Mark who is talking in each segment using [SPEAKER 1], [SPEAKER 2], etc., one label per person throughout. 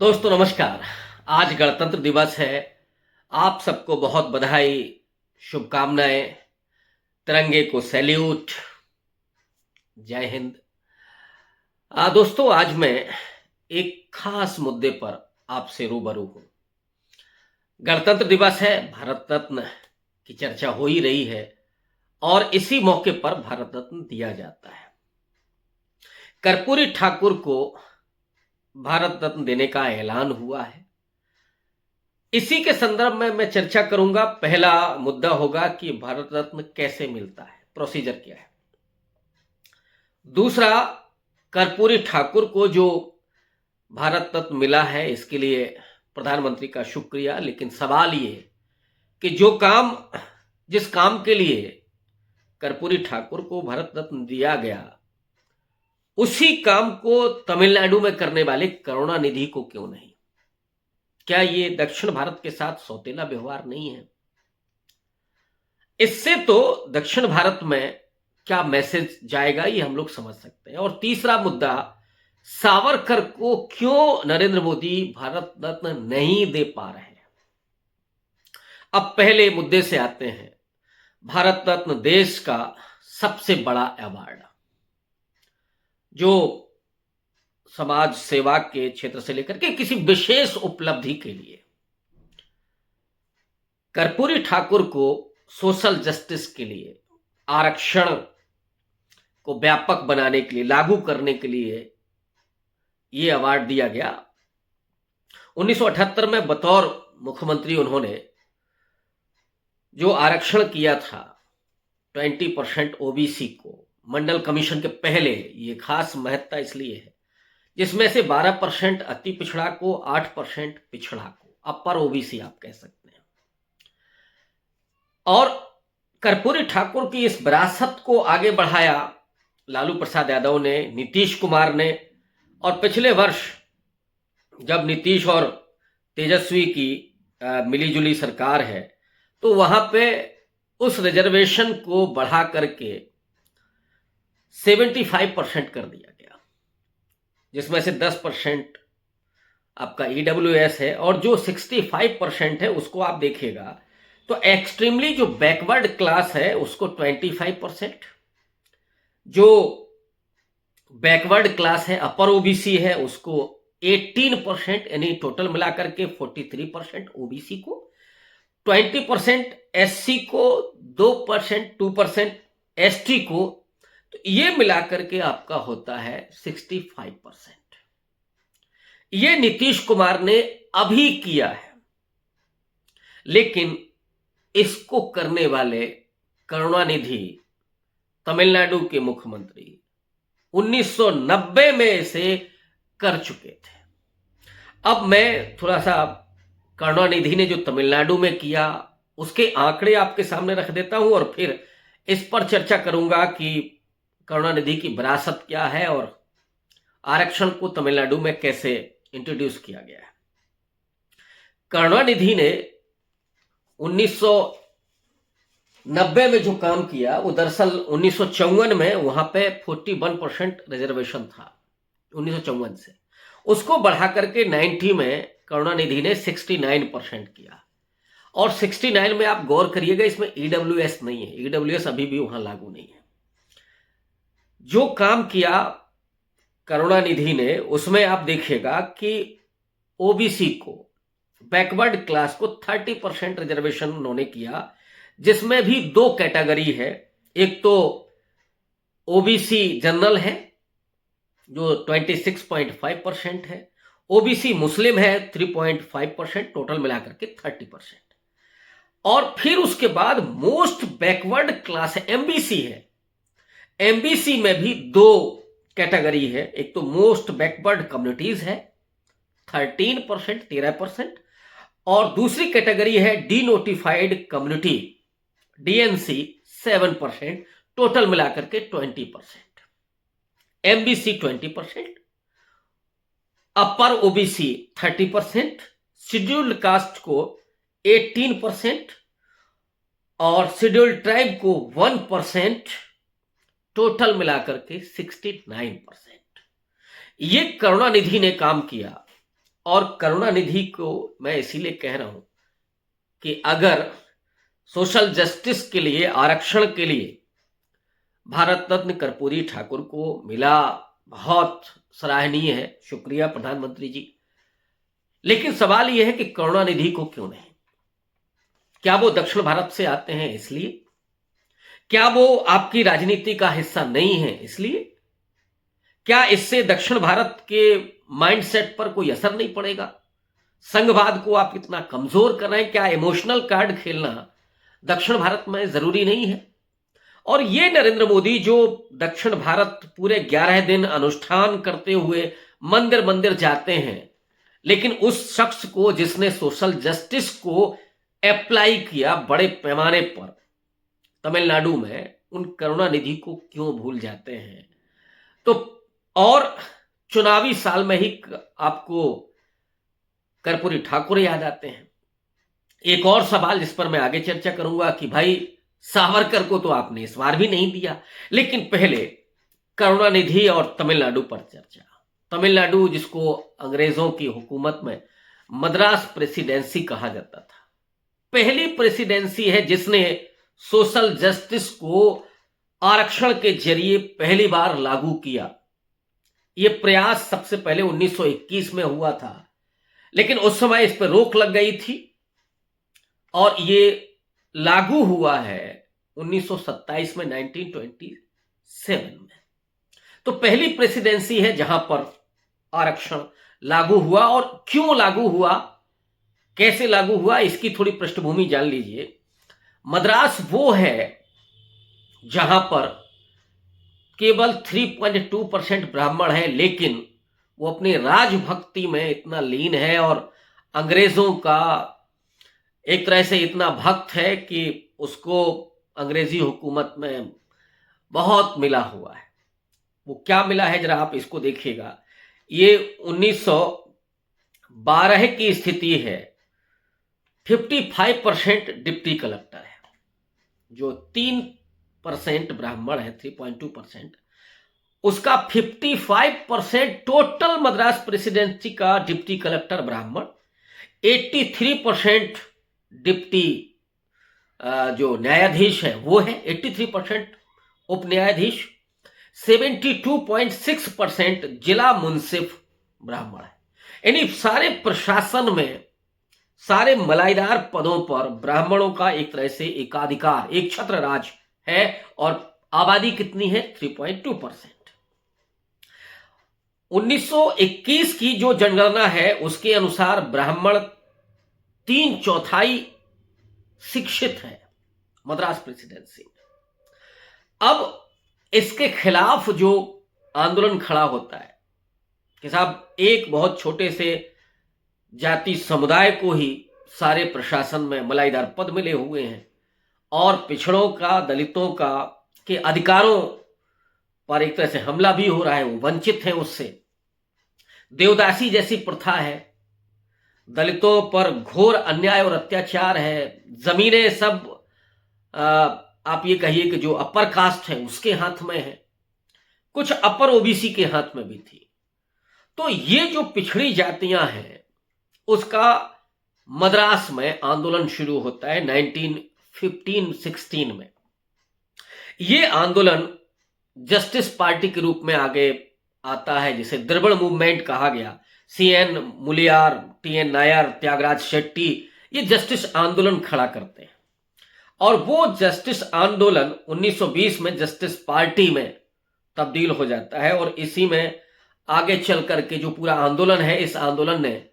[SPEAKER 1] दोस्तों नमस्कार। आज गणतंत्र दिवस है। आप सबको बहुत बधाई, शुभकामनाएं, तिरंगे को सैल्यूट, जय हिंद। दोस्तों आज मैं एक खास मुद्दे पर आपसे रूबरू हूं। गणतंत्र दिवस है, भारत रत्न की चर्चा हो ही रही है और इसी मौके पर भारत रत्न दिया जाता है। कर्पूरी ठाकुर को भारत रत्न देने का ऐलान हुआ है। इसी के संदर्भ में मैं चर्चा करूंगा। पहला मुद्दा होगा कि भारत रत्न कैसे मिलता है, प्रोसीजर क्या है। दूसरा, कर्पूरी ठाकुर को जो भारत रत्न मिला है इसके लिए प्रधानमंत्री का शुक्रिया, लेकिन सवाल ये कि जिस काम के लिए कर्पूरी ठाकुर को भारत रत्न दिया गया, उसी काम को तमिलनाडु में करने वाले करुणानिधि को क्यों नहीं? क्या ये दक्षिण भारत के साथ सौतेला व्यवहार नहीं है? इससे तो दक्षिण भारत में क्या मैसेज जाएगा ये हम लोग समझ सकते हैं। और तीसरा मुद्दा, सावरकर को क्यों नरेंद्र मोदी भारत रत्न नहीं दे पा रहे हैं। अब पहले मुद्दे से आते हैं। भारत रत्न देश का सबसे बड़ा अवार्ड, जो समाज सेवा के क्षेत्र से लेकर के किसी विशेष उपलब्धि के लिए। कर्पूरी ठाकुर को सोशल जस्टिस के लिए, आरक्षण को व्यापक बनाने के लिए, लागू करने के लिए यह अवार्ड दिया गया। 1978 में बतौर मुख्यमंत्री उन्होंने जो आरक्षण किया था 20% ओबीसी को, मंडल कमीशन के पहले, ये खास महत्ता इसलिए है जिसमें से 12% अति पिछड़ा को, 8% पिछड़ा को, अपर ओबीसी आप कह सकते हैं। और कर्पूरी ठाकुर की इस विरासत को आगे बढ़ाया लालू प्रसाद यादव ने, नीतीश कुमार ने। और पिछले वर्ष जब नीतीश और तेजस्वी की मिलीजुली सरकार है, तो वहां पे उस रिजर्वेशन को बढ़ा करके 75% कर दिया गया, जिसमें से 10% आपका ईडब्ल्यूएस है। और जो 65% है उसको आप देखिएगा तो एक्सट्रीमली जो बैकवर्ड क्लास है उसको 25%, जो बैकवर्ड क्लास है अपर ओबीसी है उसको 18%, यानी टोटल मिलाकर के 43% ओबीसी को, 20% एससी को, 2% एसटी को, तो ये मिलाकर के आपका होता है 65%। ये नीतीश कुमार ने अभी किया है, लेकिन इसको करने वाले करुणानिधि तमिलनाडु के मुख्यमंत्री 1990 में इसे कर चुके थे। अब मैं थोड़ा सा करुणानिधि ने जो तमिलनाडु में किया उसके आंकड़े आपके सामने रख देता हूं और फिर इस पर चर्चा करूंगा कि करुणानिधि की विरासत क्या है और आरक्षण को तमिलनाडु में कैसे इंट्रोड्यूस किया गया है। करुणानिधि ने 1990 में जो काम किया वो दरअसल 1954 में वहां पे 41% रिजर्वेशन था। 1954 से उसको बढ़ा करके 90 में करुणानिधि ने 69% किया। और 69 में आप गौर करिएगा, इसमें ईडब्ल्यूएस नहीं है, ईडब्ल्यूएस अभी भी वहां लागू नहीं है। जो काम किया करुणानिधि ने उसमें आप देखिएगा कि ओबीसी को, बैकवर्ड क्लास को 30% रिजर्वेशन उन्होंने किया, जिसमें भी दो कैटेगरी है। एक तो ओबीसी जनरल है जो 26.5% है, ओबीसी मुस्लिम है 3.5%, टोटल मिलाकर के 30%। और फिर उसके बाद मोस्ट बैकवर्ड क्लास है, एमबीसी है। एमबीसी में भी दो कैटेगरी है, एक तो मोस्ट बैकवर्ड कम्युनिटीज है 13%, 13%, और दूसरी कैटेगरी है denotified community, DNC, 7%, total मिलाकर के 20%। MBC 20%, upper OBC 30%, scheduled caste को 18% और शेड्यूल्ड ट्राइब को 1%, टोटल मिलाकर के 69%। ये करुणानिधि ने काम किया और करुणानिधि को मैं इसीलिए कह रहा हूं कि अगर सोशल जस्टिस के लिए, आरक्षण के लिए भारत रत्न कर्पूरी ठाकुर को मिला, बहुत सराहनीय है, शुक्रिया प्रधानमंत्री जी। लेकिन सवाल यह है कि करुणानिधि को क्यों नहीं? क्या वो दक्षिण भारत से आते हैं इसलिए? क्या वो आपकी राजनीति का हिस्सा नहीं है इसलिए? क्या इससे दक्षिण भारत के माइंडसेट पर कोई असर नहीं पड़ेगा? संघवाद को आप कितना कमजोर कर रहे हैं? क्या इमोशनल कार्ड खेलना दक्षिण भारत में जरूरी नहीं है? और ये नरेंद्र मोदी जो दक्षिण भारत पूरे 11 दिन अनुष्ठान करते हुए मंदिर मंदिर जाते हैं, लेकिन उस शख्स को जिसने सोशल जस्टिस को अप्लाई किया बड़े पैमाने पर तमिलनाडु में, उन करुणानिधि को क्यों भूल जाते हैं? तो और चुनावी साल में ही आपको कर्पूरी ठाकुर याद आते हैं। एक और सवाल जिस पर मैं आगे चर्चा करूंगा कि भाई सावरकर को तो आपने इस बार भी नहीं दिया, लेकिन पहले करुणानिधि और तमिलनाडु पर चर्चा। तमिलनाडु जिसको अंग्रेजों की हुकूमत में मद्रास प्रेसिडेंसी कहा जाता था, पहली प्रेसिडेंसी है जिसने सोशल जस्टिस को आरक्षण के जरिए पहली बार लागू किया। यह प्रयास सबसे पहले 1921 में हुआ था, लेकिन उस समय इस पर रोक लग गई थी और ये लागू हुआ है 1927 में, 1927 में। तो पहली प्रेसिडेंसी है जहां पर आरक्षण लागू हुआ। और क्यों लागू हुआ, कैसे लागू हुआ, इसकी थोड़ी पृष्ठभूमि जान लीजिए। मद्रास वो है जहां पर केवल 3.2% ब्राह्मण है, लेकिन वो अपनी राजभक्ति में इतना लीन है और अंग्रेजों का एक तरह से इतना भक्त है कि उसको अंग्रेजी हुकूमत में बहुत मिला हुआ है। वो क्या मिला है जरा आप इसको देखिएगा। ये 1912 की स्थिति है। 55% डिप्टी कलेक्टर है, जो 3% ब्राह्मण है, 3.2%, उसका 55% टोटल मद्रास प्रेसिडेंसी का डिप्टी कलेक्टर ब्राह्मण, 83% डिप्टी जो न्यायाधीश है वो है, 83% उप न्यायाधीश, 72.6% जिला मुंसिफ ब्राह्मण है। यानी सारे प्रशासन में, सारे मलाईदार पदों पर ब्राह्मणों का एक तरह से एकाधिकार, एक छत्र राज है। और आबादी कितनी है? 3.2%। 1921 की जो जनगणना है उसके अनुसार ब्राह्मण 3/4 शिक्षित है मद्रास प्रेसिडेंसी में। अब इसके खिलाफ जो आंदोलन खड़ा होता है कि साहब एक बहुत छोटे से जाति समुदाय को ही सारे प्रशासन में मलाईदार पद मिले हुए हैं और पिछड़ों का, दलितों का के अधिकारों पर एक तरह से हमला भी हो रहा है, वो वंचित हैं उससे। देवदासी जैसी प्रथा है, दलितों पर घोर अन्याय और अत्याचार है, जमीनें सब आप ये कहिए कि जो अपर कास्ट है उसके हाथ में है, कुछ अपर ओबीसी के हाथ में भी थी। तो ये जो पिछड़ी जातियां हैं उसका मद्रास में आंदोलन शुरू होता है 1915-16 में। ये आंदोलन जस्टिस पार्टी के रूप में आगे आता है, जिसे द्रविड़ मूवमेंट कहा गया। CN मुलियार, TN नायर, त्यागराज शेट्टी ये जस्टिस आंदोलन खड़ा करते हैं और वो जस्टिस आंदोलन 1920 में जस्टिस पार्टी में तब्दील हो जाता है। और इसी में आगे चल करके जो पूरा आंदोलन है, इस आंदोलन ने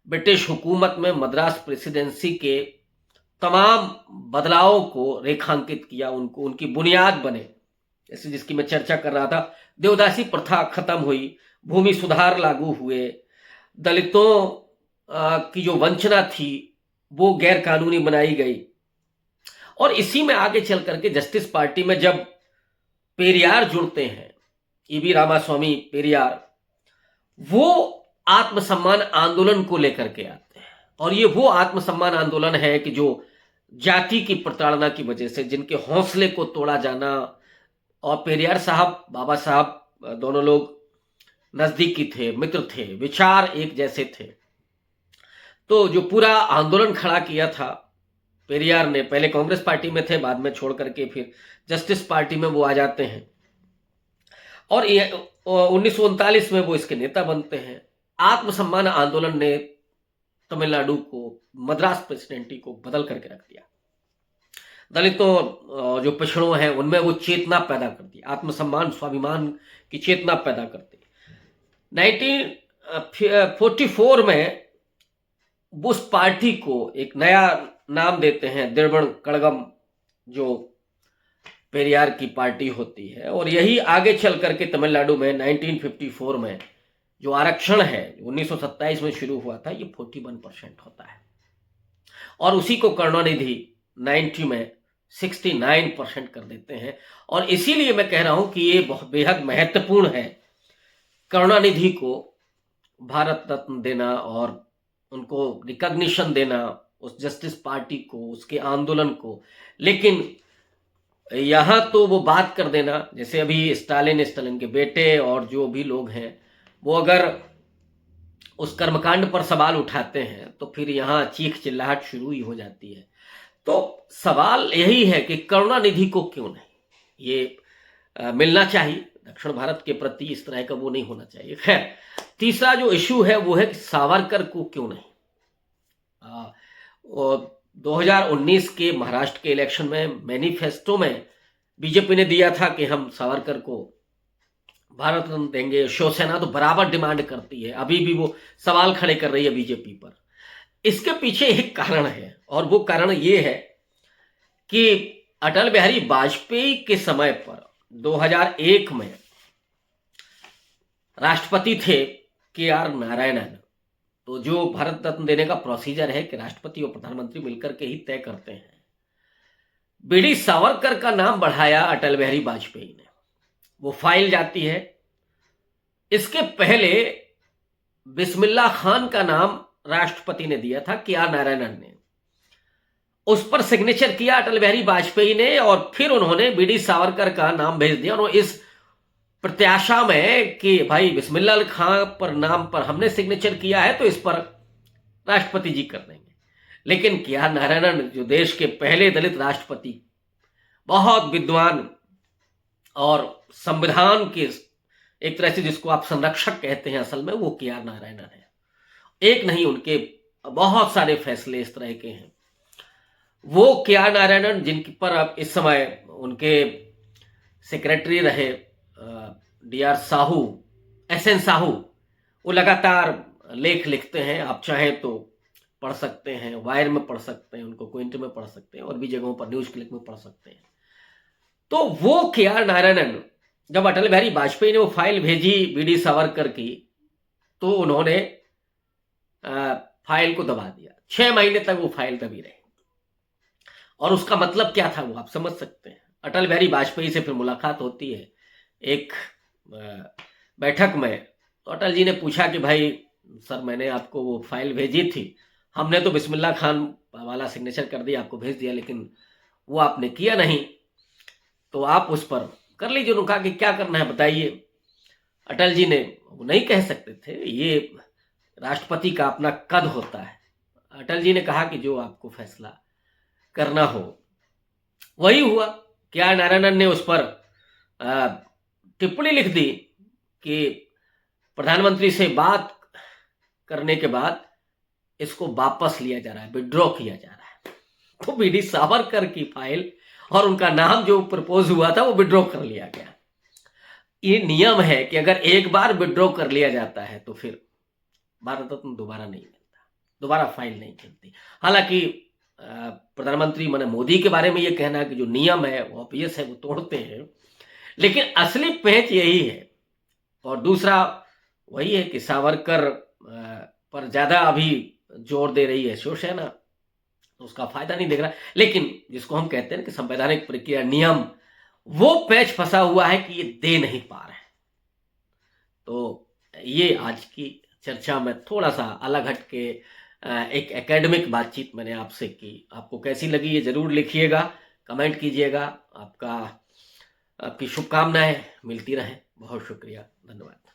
[SPEAKER 1] ब्रिटिश हुकूमत में मद्रास प्रेसिडेंसी के तमाम बदलावों को रेखांकित किया, उनको उनकी बुनियाद बने। जैसे जिसकी मैं चर्चा कर रहा था, देवदासी प्रथा खत्म हुई, भूमि सुधार लागू हुए, दलितों की जो वंचना थी वो गैर कानूनी बनाई गई। और इसी में आगे चल करके जस्टिस पार्टी में जब पेरियार जुड़ते हैं, EV रामास्वामी पेरियार, वो आत्मसम्मान आंदोलन को लेकर के आते हैं। और ये वो आत्मसम्मान आंदोलन है कि जो जाति की प्रताड़ना की वजह से, जिनके हौसले को तोड़ा जाना। और पेरियार साहब, बाबा साहब दोनों लोग नजदीकी थे, मित्र थे, विचार एक जैसे थे। तो जो पूरा आंदोलन खड़ा किया था पेरियार ने, पहले कांग्रेस पार्टी में थे, बाद में छोड़ करके फिर जस्टिस पार्टी में वो आ जाते हैं और 1939 में वो इसके नेता बनते हैं। आत्मसम्मान आंदोलन ने तमिलनाडु को, मद्रास प्रेसिडेंटी को बदल करके रख दिया। दलितों जो पिछड़ों हैं उनमें वो चेतना पैदा कर दी, आत्मसम्मान स्वाभिमान की चेतना पैदा कर दी। 1944 में उस पार्टी को एक नया नाम देते हैं, द्रविड़ कड़गम, जो पेरियार की पार्टी होती है। और यही आगे चल करके तमिलनाडु में 1954 में जो आरक्षण है 1927 में शुरू हुआ था, ये 41% होता है और उसी को करुणानिधि 90 में 69% कर देते हैं। और इसीलिए मैं कह रहा हूं कि ये बहुत बेहद महत्वपूर्ण है करुणानिधि को भारत रत्न देना और उनको रिकॉग्निशन देना, उस जस्टिस पार्टी को, उसके आंदोलन को। लेकिन यहां तो वो बात कर देना, जैसे अभी स्टालिन के बेटे और जो भी लोग हैं वो अगर उस कर्मकांड पर सवाल उठाते हैं तो फिर यहां चीख चिल्लाहट शुरू ही हो जाती है। तो सवाल यही है कि करुणानिधि को क्यों नहीं ये मिलना चाहिए, दक्षिण भारत के प्रति इस तरह का वो नहीं होना चाहिए। खैर, तीसरा जो इशू है वो है कि सावरकर को क्यों नहीं। 2019 के महाराष्ट्र के इलेक्शन में मैनिफेस्टो में बीजेपी ने दिया था कि हम सावरकर को भारत रत्न देंगे। शिवसेना तो बराबर डिमांड करती है, अभी भी वो सवाल खड़े कर रही है बीजेपी पर। इसके पीछे एक कारण है और वो कारण ये है कि अटल बिहारी वाजपेयी के समय पर 2001 में राष्ट्रपति थे के.आर. नारायणन। तो जो भारत रत्न देने का प्रोसीजर है कि राष्ट्रपति और प्रधानमंत्री मिलकर के ही तय करते हैं। बी.डी. सावरकर का नाम बढ़ाया अटल बिहारी वाजपेयी ने, वो फाइल जाती है। इसके पहले बिस्मिल्लाह खान का नाम राष्ट्रपति ने दिया था, के.आर. नारायणन ने, उस पर सिग्नेचर किया अटल बिहारी वाजपेयी ने और फिर उन्होंने बी.डी. सावरकर का नाम भेज दिया। और इस प्रत्याशा में कि भाई बिस्मिल्लाह खान पर नाम पर हमने सिग्नेचर किया है तो इस पर राष्ट्रपति जी कर देंगे। लेकिन के.आर. नारायणन, जो देश के पहले दलित राष्ट्रपति, बहुत विद्वान और संविधान के एक तरह से जिसको आप संरक्षक कहते हैं, असल में वो के.आर. नारायणन है। एक नहीं, उनके बहुत सारे फैसले इस तरह के हैं। वो के.आर. नारायणन, जिनके पर अब इस समय उनके सेक्रेटरी रहे डी.आर. साहू, एस.एन. साहू, वो लगातार लेख लिखते हैं। आप चाहें तो पढ़ सकते हैं, वायर में पढ़ सकते हैं, उनको क्विंट में पढ़ सकते हैं और भी जगहों पर न्यूज क्लिक में पढ़ सकते हैं। तो वो के.आर. नारायणन, जब अटल बिहारी वाजपेयी ने वो फाइल भेजी बी.डी. सावरकर की, तो उन्होंने फाइल को दबा दिया। 6 महीने तक वो फाइल दबी रही। और उसका मतलब क्या था वो आप समझ सकते हैं। अटल बिहारी वाजपेयी से फिर मुलाकात होती है एक बैठक में, तो अटल जी ने पूछा कि भाई सर, मैंने आपको वो फाइल भेजी थी, हमने तो बिस्मिल्लाह खान वाला सिग्नेचर कर दिया, आपको भेज दिया, लेकिन वो आपने किया नहीं, तो आप उस पर कर लीजिए। उन्होंने कहा कि क्या करना है बताइए। अटल जी ने, वो नहीं कह सकते थे, ये राष्ट्रपति का अपना कद होता है। अटल जी ने कहा कि जो आपको फैसला करना हो वही हुआ। के.आर. नारायणन ने उस पर टिप्पणी लिख दी कि प्रधानमंत्री से बात करने के बाद इसको वापस लिया जा रहा है, विड्रॉ किया जा रहा है। तो बी.डी. सावरकर की फाइल और उनका नाम जो प्रपोज हुआ था वो विड्रॉ कर लिया गया। ये नियम है कि अगर एक बार विड्रॉ कर लिया जाता है तो फिर भारत रत्न दोबारा नहीं मिलता, दोबारा फाइल नहीं मिलती। हालांकि प्रधानमंत्री माने मोदी के बारे में ये कहना कि जो नियम है वो ऑब्वियस है, वो तोड़ते हैं, लेकिन असली पेच यही है। और दूसरा वही है कि सावरकर पर ज्यादा अभी जोर दे रही है शिवसेना, तो उसका फायदा नहीं देख रहा। लेकिन जिसको हम कहते हैं कि संवैधानिक प्रक्रिया नियम, वो पैच फंसा हुआ है कि ये दे नहीं पा रहे हैं। तो ये आज की चर्चा में थोड़ा सा अलग हट के एक एकेडमिक बातचीत मैंने आपसे की। आपको कैसी लगी ये जरूर लिखिएगा, कमेंट कीजिएगा। आपकी शुभकामनाएं मिलती रहें। बहुत शुक्रिया, धन्यवाद।